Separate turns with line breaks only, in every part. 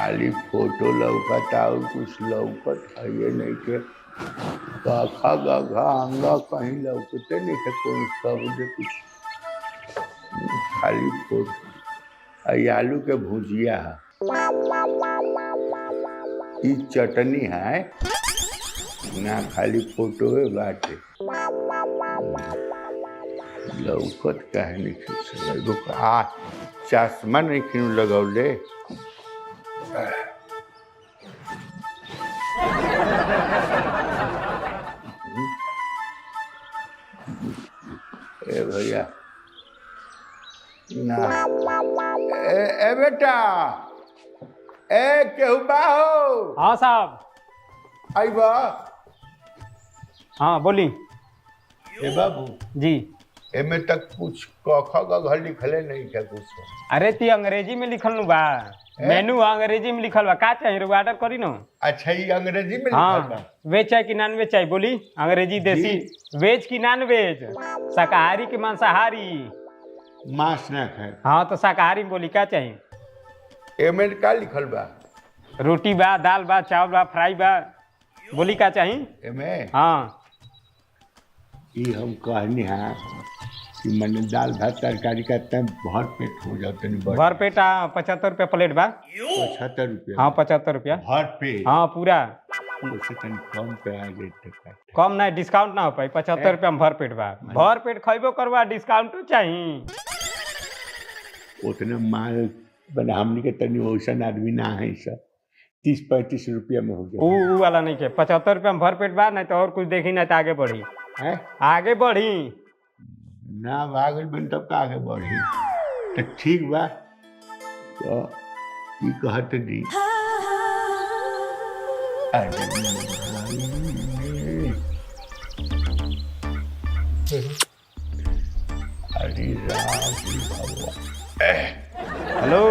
खाली फोटो लौकता और कुछ लौकत है ये नहीं के गाखा गाघा अंगा कहीं लौकते नहीं के कोई शब्द कुछ खाली फोटो। ये आलू के भुजिया है, ये चटनी है ना, खाली फोटो है बाटे लौकत काहे नहीं चश्मा नहीं क्यों लगौले। ए भैया ना ए बेटा ए केहू बा हो।
हाँ साहब।
आई बा।
हाँ बोली।
ए बाबू
जी।
एमे तक कुछ कखा का घर लिखले नहीं क्या कुछ?
अरे ती अंग्रेजी में लिखल नु बा, मेनू अंग्रेजी में लिखल बा, का चाहिए रे ऑर्डर करी नो।
अच्छा ये अंग्रेजी में
हाँ,
लिखल बा।
वेज चाहे कि नॉन वेज चाहे बोली, अंग्रेजी देसी। वेज की नॉन वेज, शाकाहारी की मांसाहारी।
मांस ना खाए।
हाँ तो शाकाहारी बोली का चाहिए।
एमे का लिखल बा?
रोटी बा, दाल बा, चावल बा, फ्राई बा, बोली का चाहिए।
एमे
हाँ
ये हम कहनी है कि मैंने दाल भात तरकारी करते हैं भर पेट हो जाते हैं।
भर पेट 75 रुपया प्लेट बा।
75 रुपया?
हाँ 75 रुपया
भर पेट।
हाँ पूरा।
उससे कम पे आ गए
कम नहीं, डिस्काउंट ना हो पाई। 75 रुपया में भर पेट बा। भर पेट खइबो करवा, डिस्काउंट तो चाहिए।
उतने माल बना हमने के तनी वैसन आदमी ना है सब 30-35 रुपया में हो गया।
ऊ वाला नहीं के 75 रुपया में भर पेट बा, नहीं तो और कुछ देखी नहीं तो आगे बढ़ी
है।
आगे बढ़ी
ना आगे बन तब का आगे बढ़ी तो ठीक बा। तो ये कहते दी अरे
हेलो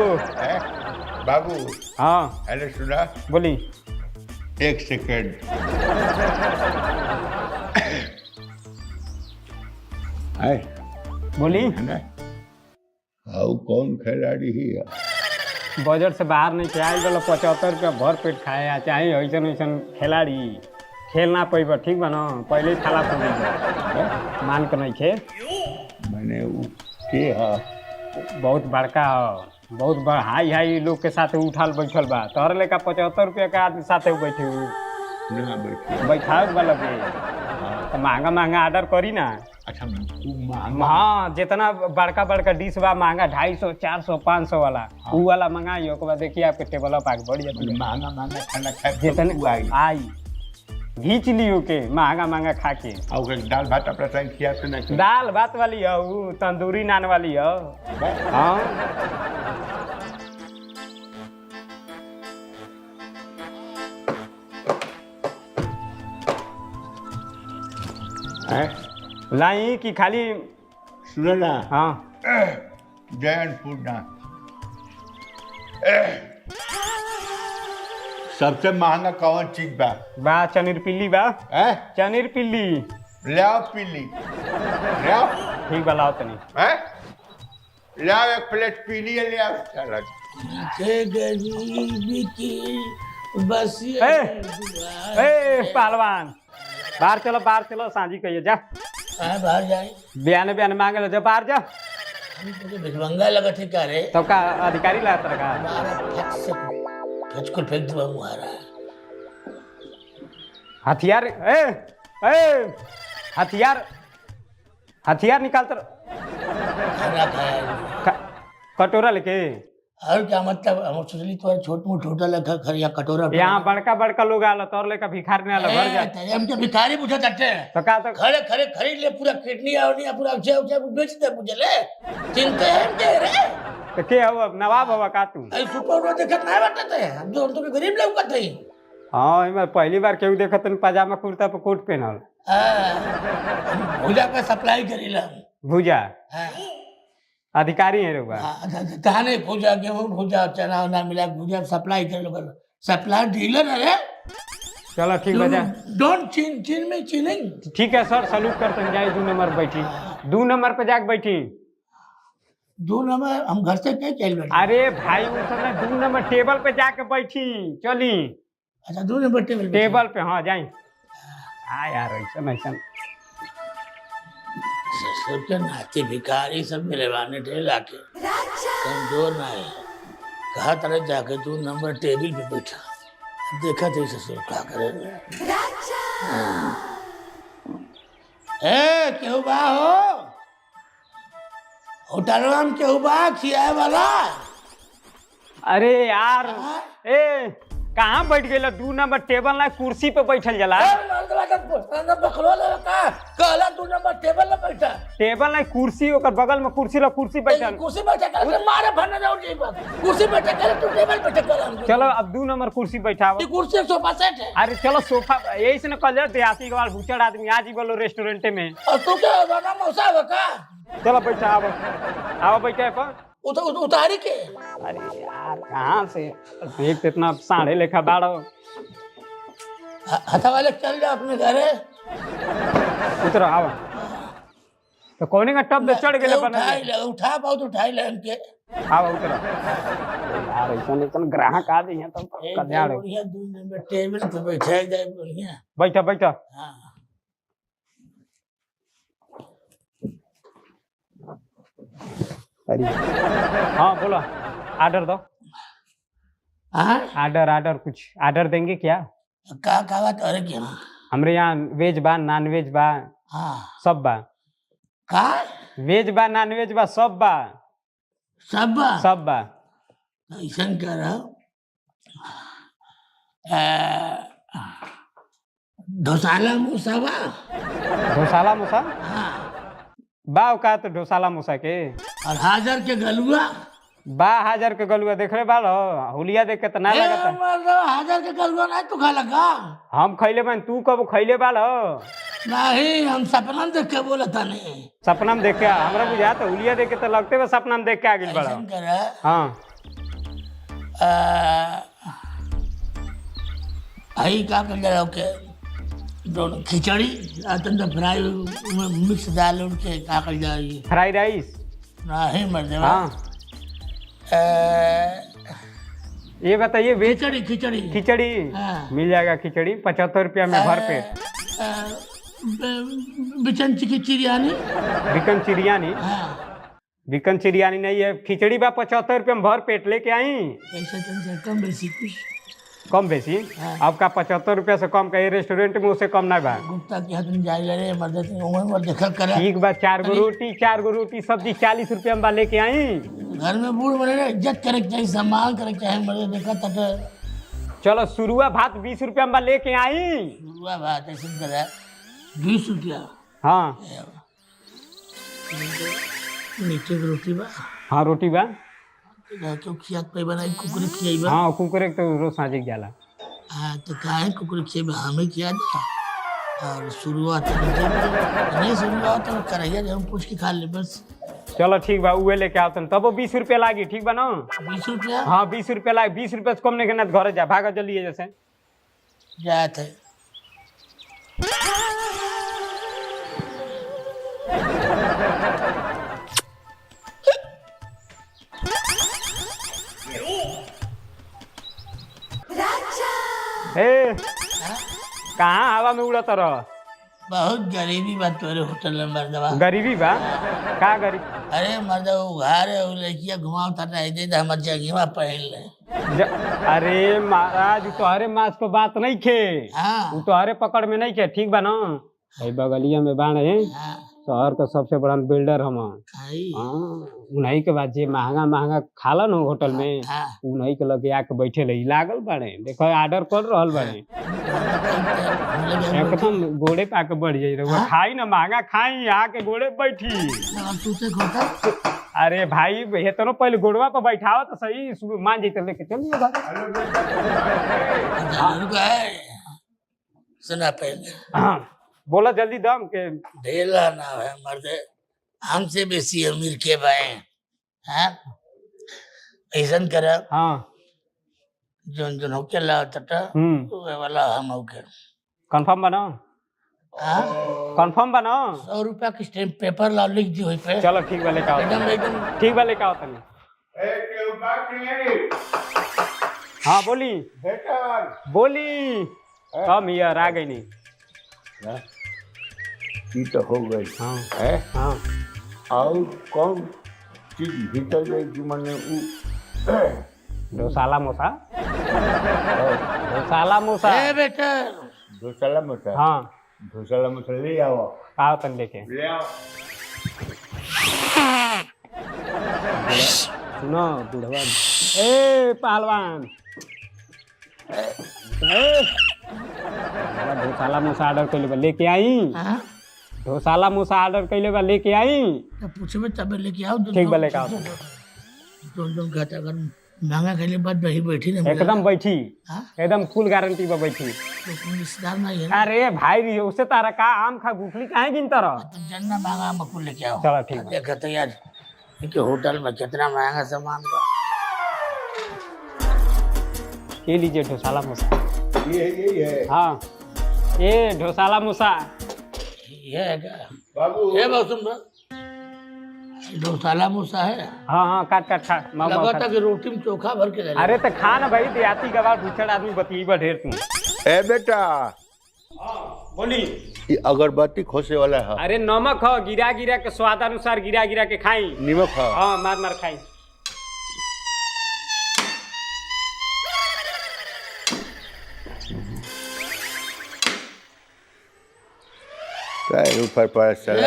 बाबू।
हाँ
हेलो सुना
बोली।
एक सेकेंड। है
बोली।
हाउ कौन खिलाड़ी ही है?
बजट से बाहर नहीं के आई वाला 75 रुपया भर पेट खाए चाहे ऐसा ऐसा खिलाड़ी खेल ना पैब। ठीक बा ना, पहले ही खाला पड़ी मान के नहीं खे।
मैंने के है
बहुत बड़का है, बहुत बड़ा हाई हाई लोग के साथ उठल बैठल बा। तोहर लेका 75 रुपया का आदमी साथे बैठे
ना
बैठाओ वाला के तो महंगा महंगा ऑर्डर करी ना।
अच्छा महंगा?
हाँ जितना बड़का बड़का डिश बा महंगा 250, 400, 500 वाला ऊ वाला मंगाई। ओके बाद देखिए आपके टेबल पर आके बढ़ जाती है।
महंगा महंगा खाना खाए
जितने आई घींच लियो के महंगा महंगा खा के।
और दाल भात अपना संग खिया तो ना?
दाल भात वाली है ऊ, तंदूरी नान वाली है। हाँ लाई की खाली
सुनो ना।
हाँ
जैनपुर ना सबसे महंगा कौन चीज बा?
बा चनीर पिल्ली बा। चनीर पिल्ली
लाओ पीली लाओ।
ठीक बा लाओ तनी।
लाओ एक प्लेट पीली ले आओ। चलो
गरीबी की बस
पहलवान बाहर चलो सांझी कहिए जा।
बाहर जाए
बयाने बयाने मांगे लो जा बाहर जा।
भिखमंगा लगा थे क्या रे?
तब का अधिकारी ला तरह का
फचकुल फेंक दूंगा मुहारा।
हथियार हथियार हथियार निकाल तर
खाना खाया
कटोरा लेके।
और क्या मतलब हम सोचली तो छोट मोट होटल है खरिया कटोरा।
यहाँ बड़का बड़का लोग आला तोर लेका भिखारी ने आला घर जा।
हम तो भिखारी पूछा करते
तो का तो
खड़े खड़े खरीद ले पूरा किडनी और नहीं पूरा उसे बेच दे मुझे ले चिंता है हमके रे।
तो के हो नवाब हवा का तू?
ऐ सुपर रो देखत नहीं बटते हम तो गरीब लोग का थई।
हाँ मैं पहली बार केहू देखत तन पजामा कुर्ता पे कोट पहनल।
भुजा का सप्लाई करीला।
भुजा
हां
अधिकारी है रुआ।
कहां भुजा गेहूं भुजा चना ना मिला भुजा सप्लाई कर लो सप्लाई डीलर है।
चलो ठीक बजा।
डोंट चीन में चीनिंग।
ठीक है सर सलूट करते जाए 2 नंबर बैठी 2 नंबर पे जाके बैठी।
2 नंबर हम घर से क्या चल बैठे?
अरे भाई वो समय 2 नंबर टेबल पे जाके बैठी चली
अच्छा 2 नंबर टेबल पे
टेबल पे हाँ जाई हाँ यार ऐसा ऐसा
ससुर के नाती भिखारी सब मेरे बाने ढेर आके कमजोर ना है कहा तरह जाके 2 नंबर टेबल पे बैठा देखा थे ससुर क्या करे ए क्यों बा हो होटल में क्यों बा खियाए वाला
अरे यार
हाँ?
ए कहाँ बैठ गए 2 नंबर टेबल ना कुर्सी पे बैठल जला
कहला 2 नंबर टेबल पे बैठा
टेबल ना कुर्सी ओकर बगल में कुर्सी बैठल
कुर्सी बैठा कर मारे भरना जाओ कुर्सी बैठा कर तू टेबल बैठा कर
चलो अब 2 नंबर कुर्सी बैठा
ये कुर्सी सोफा सेट है
अरे चलो सोफा यही से न कल जाते देहाती के बाद भूचड़ आदमी आज ही बोलो रेस्टोरेंट में
और तू क्या बना मौसा है का
चलो बैठा आओ बैठा पर
उतारी के
अरे यार कहाँ से देख इतना साढ़े लेखा बाड़ो
हथा वाले चल जा अपने घरे
उतरो आओ तो कोने का टब पे चढ़ गए
उठा बहुत उठाई ले इनके
आओ उतरो यार ऐसा ग्राहक आ जाइए तो कल्याण
बढ़िया 2 नंबर टेबल पे बैठा जाए बढ़िया
बैठा
हाँ
अरे हाँ बोलो ऑर्डर दो ऑर्डर कुछ ऑर्डर देंगे क्या
का बात अरे क्या
हमरे यहाँ वेज बा नॉन वेज बा
हाँ
सब बा
का
वेज बा नॉन वेज बा सब बा
सब बा ऐसा कर ढोसाला मूसा बा
ढोसाला मूसा
हाँ
बा का तो ढोसाला मूसा के
और हाजर के गलुआ
बा हाजर के गलुआ देख रहे बाल हुलिया देख के तो ना लगता
हाजर के गलुआ नहीं तू खा लगा
हम खैले बन तू कब खैले बाल
नहीं हम सपना देख के बोला था नहीं
सपना में देख के हमरा बुझा तो हुलिया देख के तो लगते बस सपना में देख के आ गई बड़ा हाँ
आई का कर जरा के दोनों खिचड़ी तो फ्राई मिक्स दाल उनके का कर जाएगी
फ्राई राइस
नहीं मर जाए
हाँ ये बताइए वेज खिचड़ी
हाँ।
मिल जाएगा खिचड़ी 75 रुपया में भर पेट
बिचन चिरियानी
हाँ। बिकन चिरियानी नहीं है खिचड़ी बा 75 रुपया में भर पेट लेके आई
ऐसा कम बेसी कुछ
कम बेसी
हाँ।
आपका 75 रुपया से कम का रेस्टोरेंट में उससे कम ना बा
गुप्ता के हाथ में जाए रे मर्द उम्र देखल करे
ठीक बा 4 गो रोटी सब्जी 40 रुपया में बा लेके आई
घर में बूढ़ बड़े इज्जत करे चाहिए सम्मान करे चाहिए मर्द देखा तक
चलो सुरुआ भात 20 रुपया में बा लेके आई
सुरुआ भात ऐसे करे 20 रुपया
हाँ
नीचे की रोटी बा
हाँ रोटी बा
क्यों खियात पे बनाई कुकुरी खियाई बा
हाँ कुकुरे तो रोज साँझे जाला
हाँ तो काहे कुकुरी खियाई बा हमें खिया दे और शुरुआत नहीं शुरुआत तो करैया जब पूछ के खा ले बस
चलो ठीक बा उहे लेके आओ तब वो 20 रुपया लागी ठीक बा ना
20 रुपया
हाँ 20 रुपया लागी 20 रुपया से कम नहीं करना घर जा भागा जल्दी जैसे
जात है
कहाँ हवा में उड़त रह
बहुत गरीबी बात तोरे होटल में मर्दवा
गरीबी बा का गरीब
अरे मर्दवा उघार है वो लड़किया घुमाओ था नहीं दे हमर जगीवा पहन ले
अरे महाराज तोहरे मास को बात नहीं खे
हाँ
तोहरे पकड़ में नहीं खे ठीक बा ना बगलिया में बाण है
हाँ
शहर का सबसे बड़ा बिल्डर हम
आई
उन्हीं के बाद जे महंगा खाला न होटल में
हाँ
उन्हीं के लगे आके बैठे रही लागल बाड़े देखो ऑर्डर कर रहल बाड़े एकदम गोड़े पे आके बढ़ जाई रहुआ खाई ना महंगा खाई आके गोड़े पे बैठी अरे भाई हेतनो पहले गोड़वा पे बैठाओ तो सही मान जैते लेके चलिए
सुना पहले
बोला जल्दी दम के
ढेला ना है मर्द हमसे बेसी अमीर के भाई हाँ ऐसा कर
हाँ
जोन जोन होके ला तटा वे वाला हम होके
कंफर्म बना
हाँ
कंफर्म बा ना?
100 रुपया की स्टैम्प पेपर ला लिख दी वही पे
चलो ठीक बा लेके आओ,
एकदम एकदम
ठीक बा लेके आओ तनी।
ए केहू बाकी
हाँ बोली
बेटा
बोली, कम हियर आ गई नहीं।
की तो हो गई
हाँ
है
हाँ
और कौन चीज भीतर जाएगी मने
डोसाला मोसा, डोसाला मोसा।
ए बेटा
धोसाला मसा
हाँ
धोसाला मसा ले आओ
आओ तन लेके।
ले आओ
सुनो बुढ़वा, ए पहलवान, डोसाला मोसा ऑर्डर कैले बा लेके आई,
हाँ
डोसाला मोसा ऑर्डर कैले बा लेके आई।
तो पूछे तब लेके आओ
ठीक बा लेके आओ।
तुम कहता अगर महंगा खेलने बाद वही बैठी ना
एकदम बैठी,
हाँ
एकदम फुल गारंटी बा बैठी।
तो तुम रिश्तेदार नहीं है ना
अरे भाई उससे तारा का आम खा गुठली काहे गिनता रह।
तुम जानना महंगा मकुल लेके आओ।
चलो ठीक बा।
देखा तो यार इनके होटल में कितना महंगा सामान बा।
ये लीजिए डोसाला मोसा।
ये है
हाँ ये डोसाला मोसा।
ये है क्या
बाबू
ये बात सुन डोसाला मूसा है
हाँ हाँ काट काट खा
लगा था कि रोटी में चोखा भर के दे
अरे तो खा ना भाई, देहाती गवार भूचड़ आदमी बतीबा ढेर तू।
ए बेटा
बोली
ये अगरबत्ती खोसे वाला है
अरे नमक हो, गिरा गिरा के स्वाद अनुसार गिरा गिरा के खाई।
नमक है
हाँ मार मार खाई।
काय ऊपर पर चला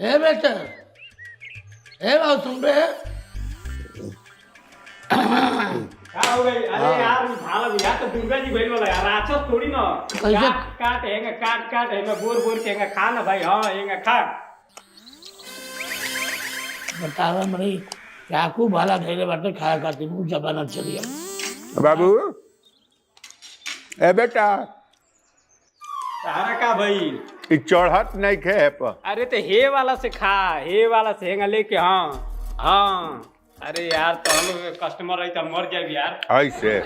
ए बेटा ए बात सुन बे
क्या हो गई? अरे यार भाला भैया तो दुर्गा जी भइल वाला यार, राक्षस थोड़ी ना।
कैसे?
काट काट हेंगा, काट काट हेंगा, बोर बोर के हेंगा खा ना भाई। हाँ हेंगा खा।
बतावा मरी चाकू भाला खेले बाटे खाया खाती मुंह जबाना चलिए
बाबू ए बेटा
तारा का भाई?
ये चढ़त नहीं खे पर
अरे तो हे वाला से खा, हे वाला से हेंगा लेके। हाँ हाँ अरे यार तो हम लोग कस्टमर रही तो मर जाए यार।
ऐसे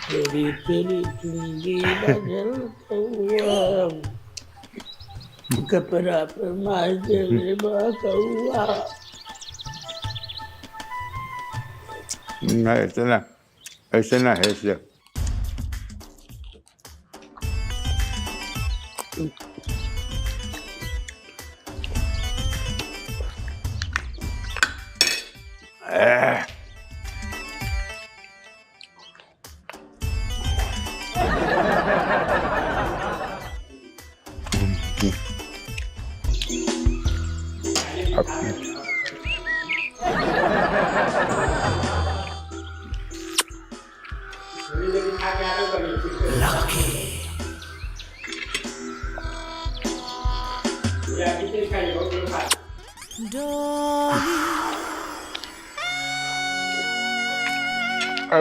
तेरी तेरी चुंगी बदल कौआ कपड़ा पर मार दे रे कौआ
नहीं इतना ऐसे ना है ऐसे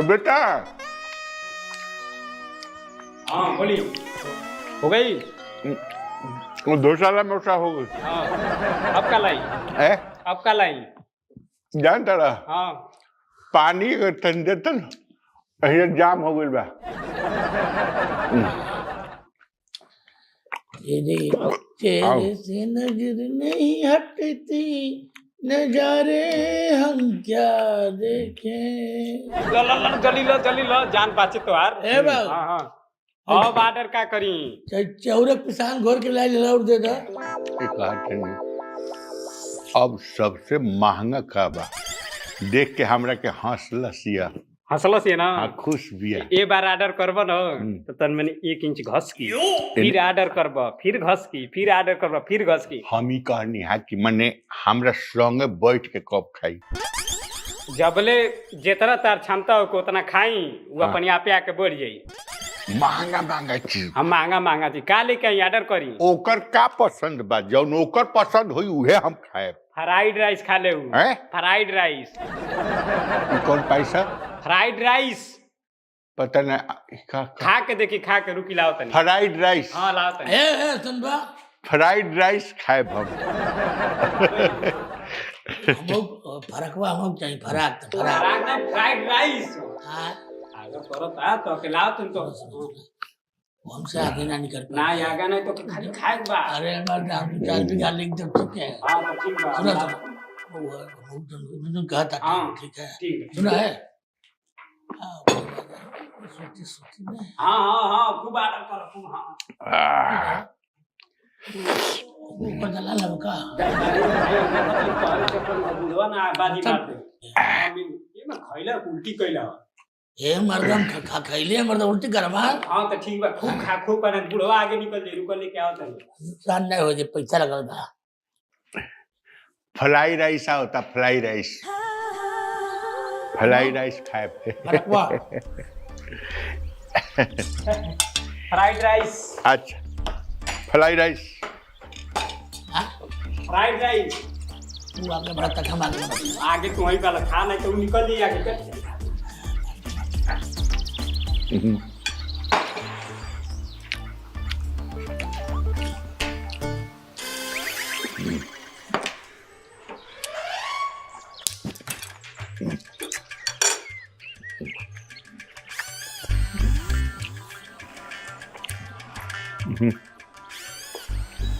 बेटा
हाँ बोली हो गई।
धोसाला मोसा हो गई
हाँ अब का लाई,
है
अब का लाई।
जानता रहा
हाँ
पानी अगर तन देता ना अहिया जाम हो गई बा
तेरे से नजर नहीं हटती नजारे हम क्या देखें
जली लो जान पाचे तो यार।
ए बाबू।
हाँ हाँ अब ऑर्डर का करी?
चौरक पिसान घोर के लाई लौट दे दो
एक बात नहीं अब सबसे महंगा का बा देख के हमरा के हंसलसिया
हंसलस ये ना।
हाँ खुश बिया
ए बार ऑर्डर करब न तो तन मैंने 1 इंच घस की, फिर ऑर्डर करब, फिर घस की, फिर ऑर्डर करब, फिर घस की।
हम ही कहनी है कि मने हमरा संगे बैठ के कब खाई
जबले जितना तार क्षमता हो उतना खाई, वो
हाँ।
अपने आपे आके बढ़ जाई।
महंगा महंगा चीज
हम महंगा चीज का लेके ऑर्डर करी?
ओकर का पसंद बा जौन ओकर पसंद होई उहे हम खाए
फ्राइड राइस खा ले।
हैं
फ्राइड राइस,
कौन पैसा
फ्राइड राइस
पता नहीं
खा के देखी, खा के रुकी लाओ तनी।
फ्राइड राइस
हाँ लाओ तनी।
ए सुन बा
फ्राइड राइस खाए हम।
हमको फरकवा हमको चाहिए फराक
फराक नहीं फ्राइड राइस
हाँ
अगर करो था तो अकेला तुम तो
हमसे आगे ना निकल
ना यागा नहीं तो खाली खाए बा
अरे हमारे दाम 4 बीघा लिख दो ठीक है
हां तो ठीक बा
सुना वो कहा था
हाँ,
ठीक है
ठीक
सुना है हाँ सोची में
हां खूब आदर करो खूब हां
ऊपर दला लगा
बुढ़वा ना बाजी मार दे ये मैं खइला उल्टी कइला
ए मर्दम खैले मर्दम उल्टी करवा
हां तो ठीक बा खूब खा खूब पर बुढ़वा आगे निकल जे रुकल लेके आओ तनी
नुकसान नहीं हो जे पैसा लगल बा
फ्लाई राइस होता फ्लाई राइस खाए पे।
फरकवा
फ्राइड राइस
अच्छा फ्लाई राइस
हां
फ्राइड राइस
तू आगे बढ़ता हम आगे बढ़ता
आगे तू वहीं वाला खा नहीं तो निकल जी आगे कर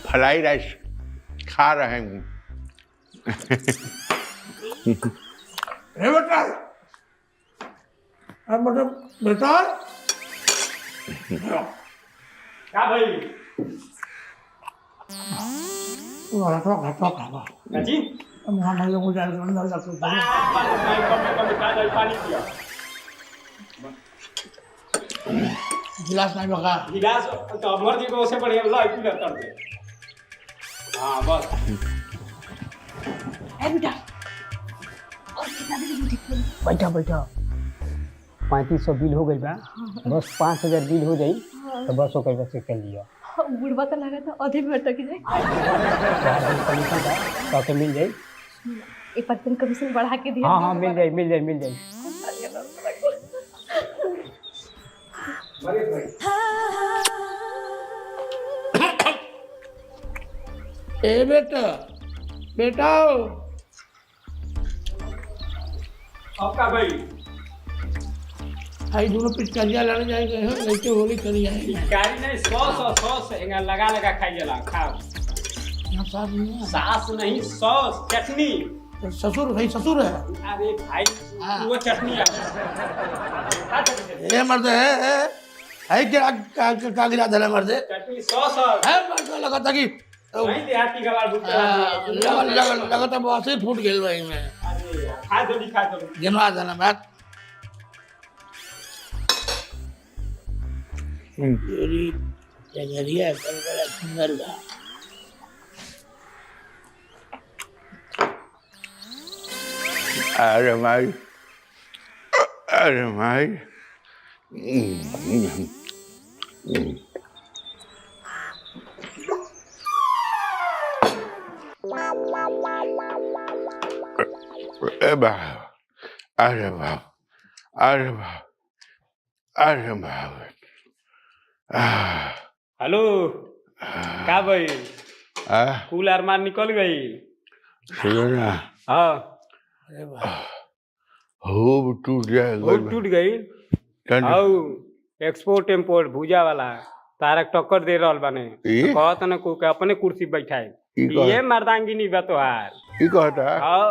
फ्लाई राइस खा रहे हूँ।
ए बेटा अब मतलब बेटा
का भाई
तू वाला तो खावा
काजी
हम हम लोग जा रहे हैं ना तो
कम का दे पानी पिया
गिलास नहीं बगा
गिलास तो मर्जी को उससे बढ़िया ला पी कर दे हां बस
ए बेटा और कितना देर में
बैठा बैठा 3500 बिल हो गई बा बस 5000 बिल हो जाई तो बस हो गई बस कर लिया
बुढ़वा का लगा था आधे भर तक जाए
तो मिल जाई
1% कमीशन बढ़ा के दिया
हां मिल जाई
ए बेटा बेटा
आपका भाई
आई दोनों पिचकारियां लाने जाएंगे हैं लेके होली करी जाएंगे
गाड़ी नहीं सॉस एंगा लगा खाई जला खाओ
यहाँ सास नहीं है
सास नहीं सॉस चटनी
तो ससुर भाई ससुर है
अरे भाई
हाँ।
वो चटनी
ए मर्द है क्या का गिरा धले मर्द
चटनी सॉस
है मर्द लगा था कि
नहीं देहाती का बाल बुक
लगा था बहुत ही फूट गेल भाई में
अरे खा दो
गिनवा देना बात तेरी जगरिया कल बड़ा सुंदर था
अरे माई अरे बाप
हेलो का भाई कूल अरमान निकल गई
सुनो ना
हाँ
अरे वाह
खूब टूट जाएगा
बहुत टूट गई आओ एक्सपोर्ट इम्पोर्ट भूजा वाला तारा टक्कर दे रहल बाने
ये?
कहत न को के अपने कुर्सी बैठाए ये मर्दांगिनी बा तोहार
की कहता
हाँ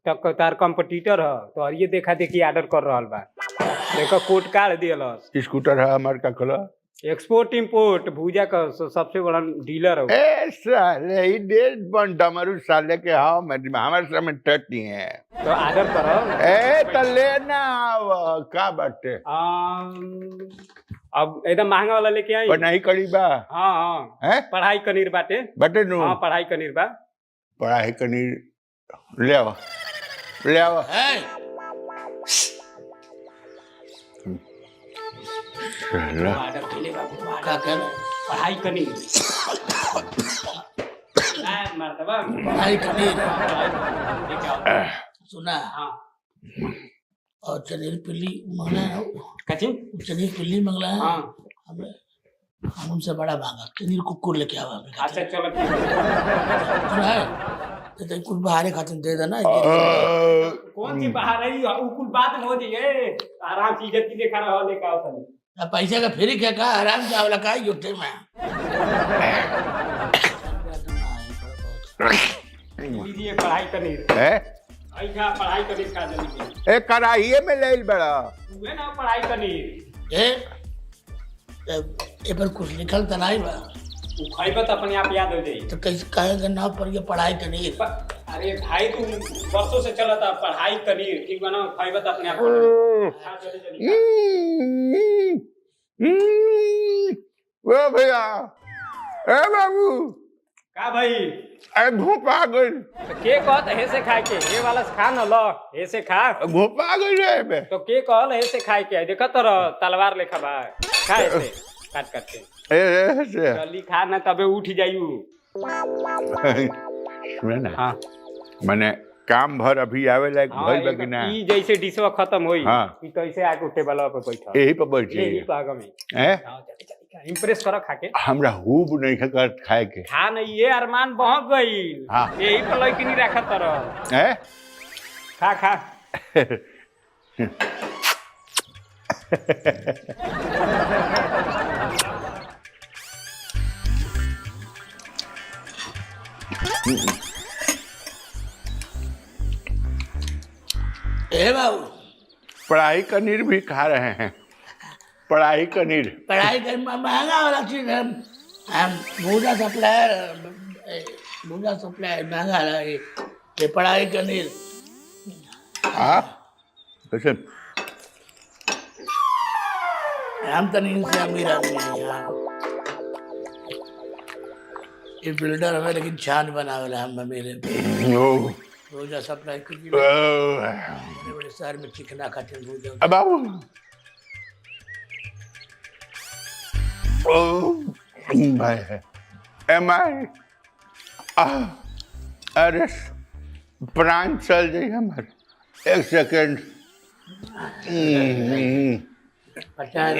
टक्कर तार कंपटीटर ह तो और ये देखा देखी ऑर्डर कर रहल बा देखो कोट कार्ड दियलस
स्कूटर है हमारे का कलर
एक्सपोर्ट इम्पोर्ट भूजा का सबसे बड़ा डीलर है
ए साले ये डेढ़ बन डमरू साले के हाँ हमारे समय टट नहीं है
तो ऑर्डर करो
ए तो लेना का बाटे
अब एकदम महंगा वाला लेके आई
पर नहीं करी बा
हाँ हाँ
हैं
पढ़ाई कनीर बाटे
बटे नु
हाँ पढ़ाई कनीर बा
पढ़ाई कनी ले आओ
है
साला
ऑर्डर के लिए बाबू
क्या कह रहे
पढ़ाई कनीर मर्दबा
भाई कबीर
लेके आओ
सुना
हाँ
और चनेर पिल्ली मंगला है
कची
चनेर पिल्ली मंगला है
हाँ
हमें हमसे बड़ा भागा कनीर कुकुर लेके आवा अपने
अच्छा
खातिर।
चलो ठीक है।
सुना है तो कुछ बाहर खातिर दे देना
कौन सी बाहर रही उ कुल बात में हो जाइए आराम से इज्जत की देखा रहा लेके आओ तनी
अब पैसे का फ्री क्या का आराम से आवला का युटे में
लीजिए पढ़ाई कनीर
है
ऐसा पढ़ाई कनीर का जल्दी
ए कराहिए में ले बड़ा
हुए ना पढ़ाई कनीर
ए पर कुछ लिखल तो नहीं बा
उ खइबे तो अपने आप याद हो जाई
तो कैसे कहेंगे ना पर ये पढ़ाई करनी
अरे भाई तू वर्षों से चला था पढ़ाई कनीर ठीक बना खइबे तो अपने आप खा जल्दी जल्दी
ओ भैया ए बाबू
का भाई
ए भूख आ गई
तो के कहत है से खाए के ये वाला खा न लो हे से खा
भूख आ गई रे बे
तो के कहल है से खाए के देखत तो तलवार लेखा बा खा ऐसे काट काट के
ए से
जल्दी खा ना तबे उठ जाइयो
सुन ना
हां
माने काम भर अभी आवे लायक भइल बा कि ना
ई जैसे डिशवा खत्म होई
हाँ।
ई कैसे आके टेबल पे बैठा
यही पर बैठ
यही
जाइए
पाग में
हैं
हां जल्दी जल्दी खा इंप्रेस करो खा के
हमरा हुब नहीं खा खाए के
खा नहीं ये अरमान बहक गईल
हाँ।
यही पर लइकी नहीं रखत तरह
हैं
खा खा
ए बाबू
पढ़ाई का नीर भी खा रहे हैं पढ़ाई का नीर
पढ़ाई कर महंगा वाला चीज है हम भूजा सप्लाई महंगा है ये पढ़ाई करनी
हाँ कैसे
हम तो नहीं से अमीर आदमी हैं यहाँ ये बिल्डर हमें लेकिन छान बना वाला हम अमीर हैं
ओ
भूजा सप्लाई कुछ भी
ओ,
बड़े बड़े शहर में चिकना खाते हैं भूजा
अब बाबू ओ भाई एम आई अरे प्राण चल जाए हमारे एक सेकेंड
पचास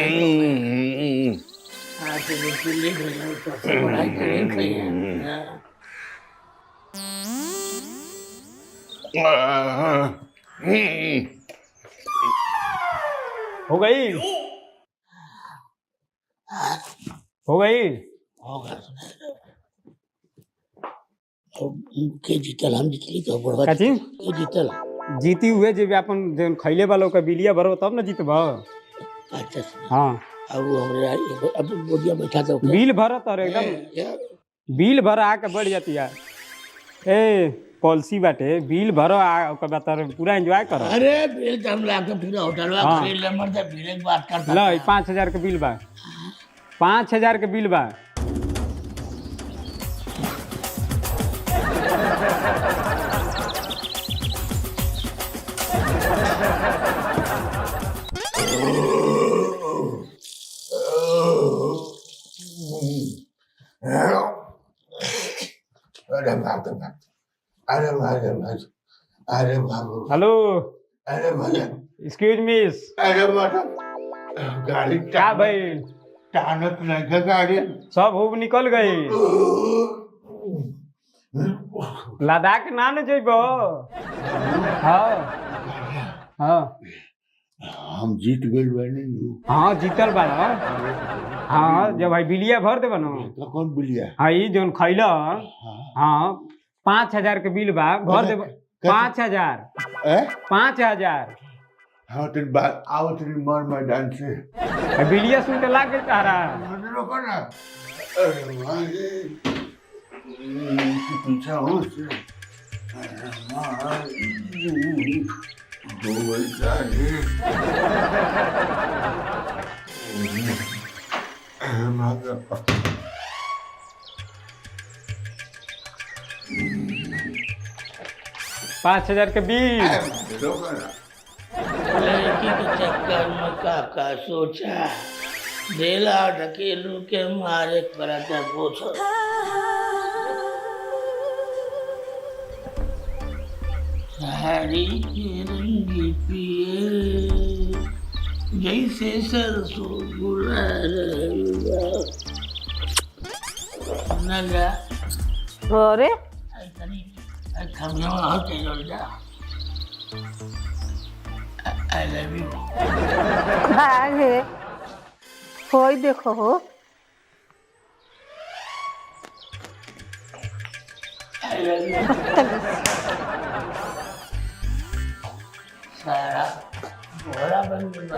हाँ तो बिल्कुल लिख रही हूँ तो पढ़ाई कर रही है
हो गई हो गई
होगा के जीतल हम जीतली तो बड़वा
काची
के जीतल
जीती हुए जब अपन जन खैले वालों का बिलिया भरो तब ना जीतब
अच्छा
हाँ
अब वो हमरे अब बोलिया बैठा तो
बिल भरत और एकदम बिल भर आके बढ़ जाती है ए पॉलिसी बाटे बिल भरो आ ओकर बाद तार पूरा एंजॉय करो
अरे बिल तो हम लाके फिर होटलवा
हाँ।
खरीद ले मर बिल की बात करता
लो 5,000 के बिल बा 5,000 के बिल बा
अरे बाप रे बाप अरे बाप अरे बाबू
हेलो
अरे भैया
एक्सक्यूज मिस
अरे मैडम गाड़ी
क्या भाई
टानत नहीं है गाड़ी
सब हुब निकल गई लद्दाख ना न जेबो हाँ हाँ
हम जीत गए बने
हाँ जीतल बा ना हाँ जब भाई बिलिया भर देबा ना
तो कौन बोलिया
हाँ ई जोन खैला हाँ 5,000 के बिल बा भर देबा 5,000 5,000
हाँ तेरी बात आओ तेरी मर मैदान से
बिलिया सुन के लाग गई तारा
रोको ना अरे भाई पीछे हो से हो गई जाने
पाँच 5,000 के बिल
रोको ना
लड़की के चक्कर में काका सोचा बेला ढकेलू के मारे पड़ता पूछो साड़ी के रंगी पिए जैसे सरसों ना जा
अरे
खमिया होते जा आई लव यू
है होई देखो हो
आई लव यू सारा घोड़ा बन गया